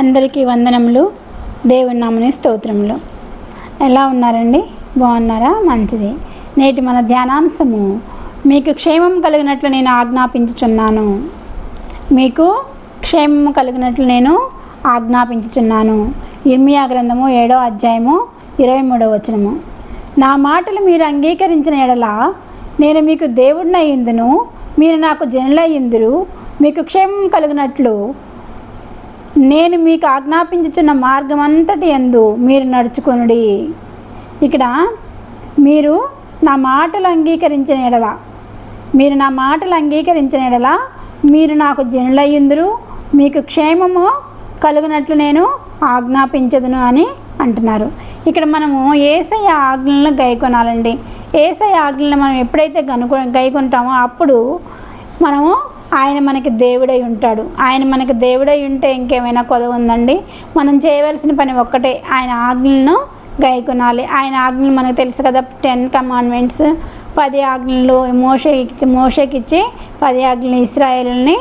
అందరికీ వందనములు. దేవుని నామమున స్తోత్రములు. ఎలా ఉన్నారండి? బాగున్నారా? మంచిది. నేటి మన ధ్యానాంశము, మీకు క్షేమం కలిగినట్లు నేను ఆజ్ఞాపించుచున్నాను. మీకు క్షేమము కలిగినట్లు నేను ఆజ్ఞాపించుచున్నాను. ఇర్మియా గ్రంథము 7వ అధ్యాయము 23వ వచనము. నా మాటలు మీరు అంగీకరించిన ఎడల నేను మీకు దేవుడినయ్యుందును, మీరు నాకు జనులయ్యుందురు. మీకు క్షేమం కలిగినట్లు నేను మీకు ఆజ్ఞాపించుచున్న మార్గం అంతటి యందు మీరు నడుచుకొనుడి. ఇక్కడ మీరు నా మాటలు అంగీకరించిన ఎడల, మీరు నా మాటలు అంగీకరించిన ఎడల మీరు నాకు జనులయ్యుందురు, మీకు క్షేమము కలుగునట్లు నేను ఆజ్ఞాపించదును అని అంటున్నారు. ఇక్కడ మనము యేసయ్య ఆజ్ఞలను గైకొనాలండి. యేసయ్య ఆజ్ఞలను మనం ఎప్పుడైతే గైకొంటామో అప్పుడు మనము ఆయన మనకి దేవుడై ఉంటాడు. ఆయన మనకి దేవుడై ఉంటే ఇంకేమైనా కొదవ ఉందండి? మనం చేయవలసిన పని ఒక్కటే, ఆయన ఆజ్ఞలను గైకొనాలి. ఆయన ఆజ్ఞలు మనకు తెలుసు కదా, 10 కమాండ్మెంట్స్, 10 ఆజ్ఞలు మోషేకి ఇచ్చి 10 ఆజ్ఞలు ఇశ్రాయేలుని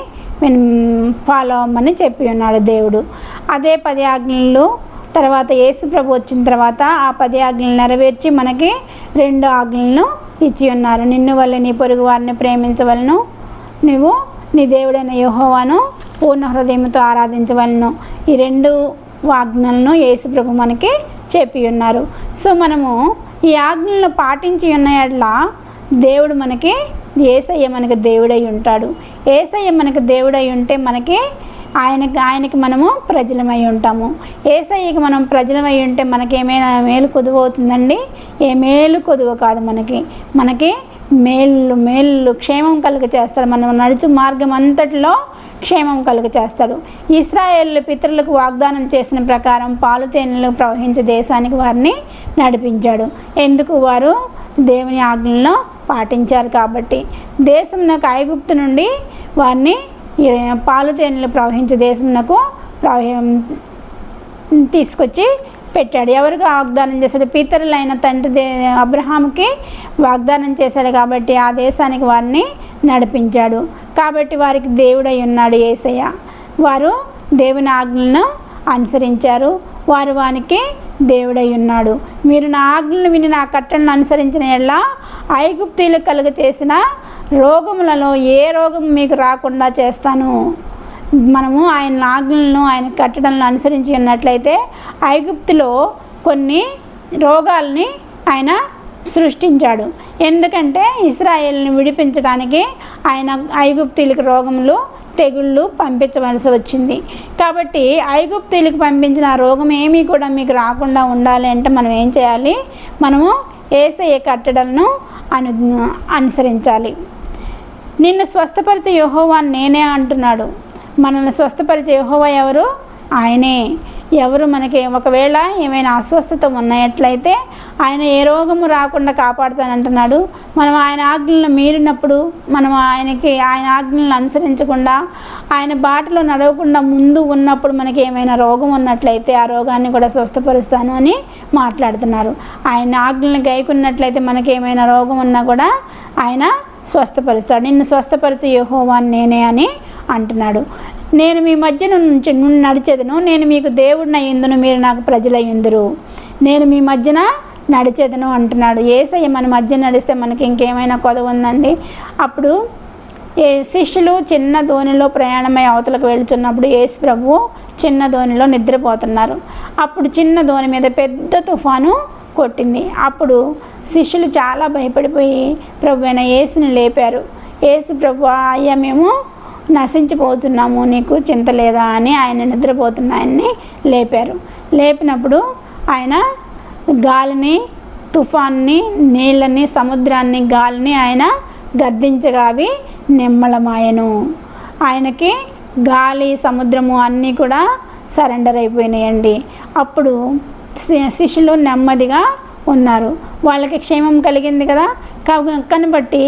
ఫాలో అవ్వమని చెప్పి ఉన్నాడు దేవుడు. అదే 10 ఆజ్ఞలు తర్వాత యేసు ప్రభు వచ్చిన తర్వాత ఆ 10 ఆజ్ఞలు నెరవేర్చి మనకి 2 ఆజ్ఞలను ఇచ్చి ఉన్నారు. నిన్ను వల్ల నీ పొరుగు వారిని ప్రేమించవలను, నువ్వు నీ దేవుడైన యెహోవాను పూర్ణ హృదయంతో ఆరాధించవలను. ఈ 2 ఆజ్ఞలను యేసు ప్రభు మనకి చెప్పి ఉన్నారు. సో మనము ఈ ఆజ్ఞలను పాటించి ఉన్న యెడల దేవుడు మనకి, యేసయ్య మనకి దేవుడై ఉంటాడు. యేసయ్య మనకి దేవుడై ఉంటే మనకి ఆయనకి మనము ప్రజలమై ఉంటాము. యేసయ్యకి మనం ప్రజలమై ఉంటే మనకి ఏమైనా మేలు కొదువ అవుతుందండి? ఏ మేలు కొదువ కాదు. మనకి మేలు క్షేమం కలుగ చేస్తాడు. మనం నడుచు మార్గం అంతటిలో క్షేమం కలుగ చేస్తాడు. ఇశ్రాయేలు పితరులకు వాగ్దానం చేసిన ప్రకారం పాలు తేనెలు ప్రవహించే దేశానికి వారిని నడిపించాడు. ఎందుకు? వారు దేవుని ఆజ్ఞలను పాటించారు కాబట్టి. దేశంనకు ఐగుప్తు నుండి వారిని పాలు తేనెలు ప్రవహించే దేశంనకు తీసుకొచ్చి పెట్టాడు. ఎవరికి వాగ్దానం చేశాడు? పితరులైన తండ్రి అబ్రహాముకి వాగ్దానం చేశాడు కాబట్టి ఆ దేశానికి వారిని నడిపించాడు. కాబట్టి వారికి దేవుడై ఉన్నాడు యేసయ్య. వారు దేవుని ఆజ్ఞలను అనుసరించారు. వారు వానికి దేవుడై ఉన్నాడు. మీరు నా ఆజ్ఞలను విని నా కట్టడలను అనుసరించిన యెడల ఐగుప్తీయులకు కలుగ చేసిన రోగములలో ఏ రోగం మీకు రాకుండా చేస్తాను. మనము ఆయన ఆజ్ఞలను, ఆయన కట్టడలను అనుసరించి ఉన్నట్లయితే ఐగుప్తులో కొన్ని రోగాల్ని ఆయన సృష్టించాడు. ఎందుకంటే ఇశ్రాయేలుని విడిపించడానికి ఆయన ఐగుప్తీయులకు రోగములు, తెగుళ్ళు పంపించవలసి వచ్చింది. కాబట్టి ఐగుప్తీయులకు పంపించిన ఆ రోగం ఏమీ కూడా మీకు రాకుండా ఉండాలి అంటే మనం ఏం చేయాలి? మనము యేసయ్య కట్టడలను అనుసరించాలి. నిన్ను స్వస్థపరిచే యెహోవా నేనే అంటున్నాడు. మనల్ని స్వస్థపరిచే యెహోవా ఎవరు? ఆయనే. ఎవరు? మనకి ఒకవేళ ఏమైనా అస్వస్థత ఉన్నట్లయితే ఆయన ఏ రోగము రాకుండా కాపాడుతానంటున్నాడు. మనం ఆయన ఆజ్ఞలను మీరినప్పుడు, మనం ఆయన ఆజ్ఞలను అనుసరించకుండా ఆయన బాటలో నడవకుండా ముందు ఉన్నప్పుడు మనకి ఏమైనా రోగం ఉన్నట్లయితే ఆ రోగాన్ని కూడా స్వస్థపరుస్తాను అని మాట్లాడుతున్నారు. ఆయన ఆజ్ఞలను గైకున్నట్లయితే మనకి ఏమైనా రోగం ఉన్నా కూడా ఆయన స్వస్థపరుస్తాడు. నిన్ను స్వస్థపరిచే యెహోవా నేనే అని అంటున్నాడు. నేను మీ మధ్య నుంచి నడిచేదను, నేను మీకు దేవుడినయ్యుందును, మీరు నాకు ప్రజలయ్యుందురు. నేను మీ మధ్యన నడిచేదను అంటున్నాడు. యేసయ్య మన మధ్య నడిస్తే మనకి ఇంకేమైనా కొదవ ఉందండి? అప్పుడు శిష్యులు చిన్న ధోనిలో ప్రయాణమై అవతలకు వెళుతున్నప్పుడు యేసు ప్రభువు చిన్న ధోనిలో నిద్రపోతున్నారు. అప్పుడు చిన్న ధోని మీద పెద్ద తుఫాను కొట్టింది. అప్పుడు శిష్యులు చాలా భయపడిపోయి ప్రభు అయిన యేసుని లేపారు. యేసు ప్రభు, అయ్యా మేము నశించిపోతున్నాము, నీకు చింత లేదా అని ఆయన నిద్రపోతున్న ఆయన్ని లేపారు. లేపినప్పుడు ఆయన గాలిని, తుఫాన్ని, నీళ్ళని, సముద్రాన్ని, గాలిని ఆయన గద్దించగా అవి నిమ్మళమాయెను. ఆయనకి గాలి, సముద్రము అన్నీ కూడా సరెండర్ అయిపోయినాయండి. అప్పుడు శిష్యులు నెమ్మదిగా ఉన్నారు. వాళ్ళకి క్షేమం కలిగింది కదా. కనుబట్టి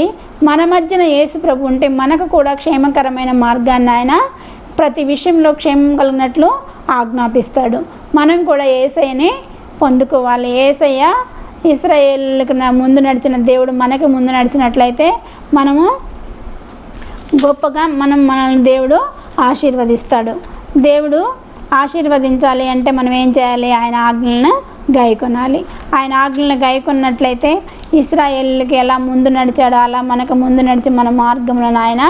మన మధ్యన యేసు ప్రభు ఉంటే మనకు కూడా క్షేమకరమైన మార్గాన్ని ఆయన ప్రతి విషయంలో క్షేమం కలిగినట్లు ఆజ్ఞాపిస్తాడు. మనం కూడా యేసయ్యని పొందుకోవాలి. యేసయ్య ఇశ్రాయేలులకు ముందు నడిచిన దేవుడు మనకు ముందు నడిచినట్లయితే మనము గొప్పగా మనల్ని దేవుడు ఆశీర్వదిస్తాడు. దేవుడు ఆశీర్వదించాలి అంటే మనం ఏం చేయాలి? ఆయన ఆజ్ఞలను గైకొనాలి. ఆయన ఆజ్ఞలను గైకొన్నట్లయితే ఇశ్రాయేలుకి ఎలా ముందు నడిచాడో అలా మనకు ముందు నడిచి మన మార్గంలో ఆయన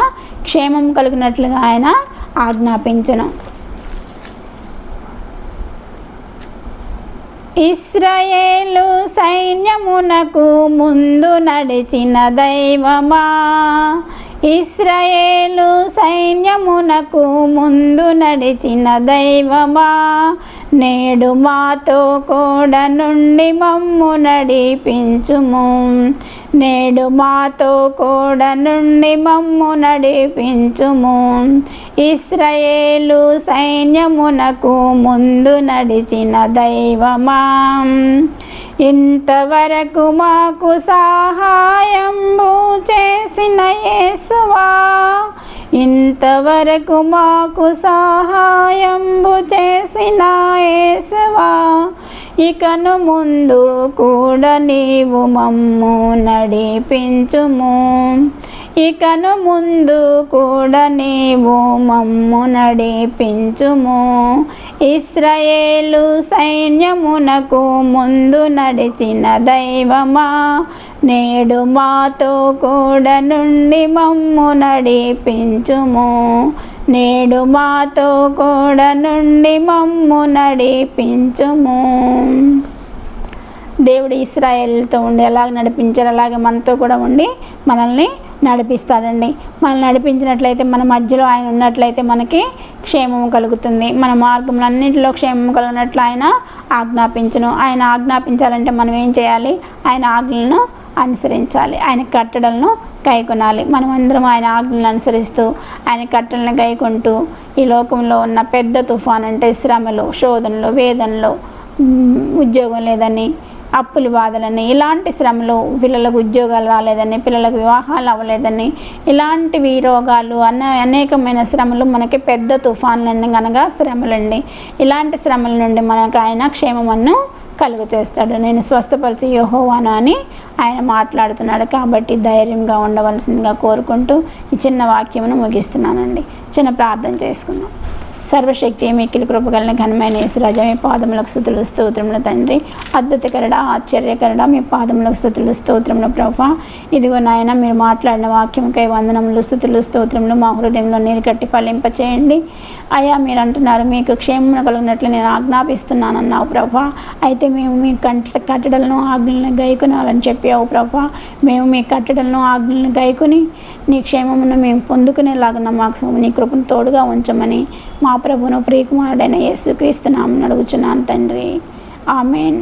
క్షేమం కలిగినట్లుగా ఆయన ఆజ్ఞాపించను. ఇశ్రాయేలు సైన్యమునకు ముందు నడిచిన దైవమా, ఇశ్రాయేలు సైన్యమునకు ముందు నడిచిన దైవమా, నేడు మాతో కూడా నుండి మమ్ము నడిపించుము, నేడు మాతో కూడా నుండి మమ్ము నడిపించుము. ఇశ్రాయేలు సైన్యమునకు ముందు నడిచిన దైవమా, ఇంతవరకు మాకు సహాయంబు చేసిన యేసువా, ఇంతవరకు మాకు సహాయంబు చేసిన యేసువా, ఇకను ముందు కూడా నీవు మమ్ము నడిపించుము, ఇకను ముందు కూడా నీవు మమ్ము నడిపించుము. ఇశ్రాయేలు సైన్యమునకు ముందు నడిచిన దైవమా, నేడు మాతో కూడా నుండి మమ్ము నడిపించుము, నేడు మాతో కూడా నుండి మమ్ము నడిపించుము. దేవుడు ఇశ్రాయేలుతో ఉండి ఎలాగ నడిపించారు అలాగే మనతో కూడా ఉండి మనల్ని నడిపిస్తాడండి. మనల్ని నడిపించినట్లయితే మన మధ్యలో ఆయన ఉన్నట్లయితే మనకి క్షేమం కలుగుతుంది. మన మార్గంలో అన్నింటిలో క్షేమం కలిగినట్లు ఆయన ఆజ్ఞాపించను. ఆయన ఆజ్ఞాపించాలంటే మనం ఏం చేయాలి? ఆయన ఆజ్ఞలను అనుసరించాలి, ఆయన కట్టడలను గైకొనాలి. మనమందరం ఆయన ఆజ్ఞలను అనుసరిస్తూ ఆయన కట్టడలను గైకొంటూ ఈ లోకంలో ఉన్న పెద్ద తుఫాన్ అంటే శ్రమలు, శోధనలు, వేదనలు, ఉద్యోగం లేదని, అప్పుల బాధలని, ఇలాంటి శ్రమలు, పిల్లలకు ఉద్యోగాలు రాలేదని, పిల్లలకు వివాహాలు అవ్వలేదని, ఇలాంటివి రోగాలు అనేకమైన శ్రమలు మనకి పెద్ద తుఫాన్లన్నీ కనుక శ్రమలండి. ఇలాంటి శ్రమల నుండి మనకు ఆయన క్షేమమన్ను కలుగు చేస్తాడు. నేను స్వస్థపరిచి యెహోవాను అని ఆయన మాట్లాడుతున్నాడు. కాబట్టి ధైర్యంగా ఉండవలసిందిగా కోరుకుంటూ ఈ చిన్న వాక్యమును ముగిస్తున్నానండి. చిన్న ప్రార్థన చేసుకుందాం. సర్వశక్తి మిక్కిలి కృపగలన ఘనమైన యేసురాజా, మీ పాదములకు స్తుతులు స్తోత్రములు తండ్రి. అద్భుతకరుడా, ఆశ్చర్యకరుడా, మీ పాదములకు స్తుతులు స్తోత్రములు ప్రభువా. ఇదిగో నాయన, మీరు మాట్లాడిన వాక్యంకై వందనములు, స్తుతులు స్తోత్రములు మా హృదయంలో నీరు కట్టి ఫలింపచేయండి. అయ్యా, మీరు అంటున్నారు మీకు క్షేమం కలిగినట్లు నేను ఆజ్ఞాపిస్తున్నానన్నావు ప్రభువా. అయితే మేము మీ కట్టడలను ఆజ్ఞలను గైకొనాలని చెప్పావు ప్రభువా. మేము మీ కట్టడలను ఆజ్ఞలను గైకొని నీ క్షేమమును మేము పొందుకునేలాగా మాకు నీ కృపను తోడుగా ఉంచమని మా ప్రభువును ప్రియకుమారుడైన యేసుక్రీస్తు నామమున అడుగుచున్నాను తండ్రి. ఆమేన్.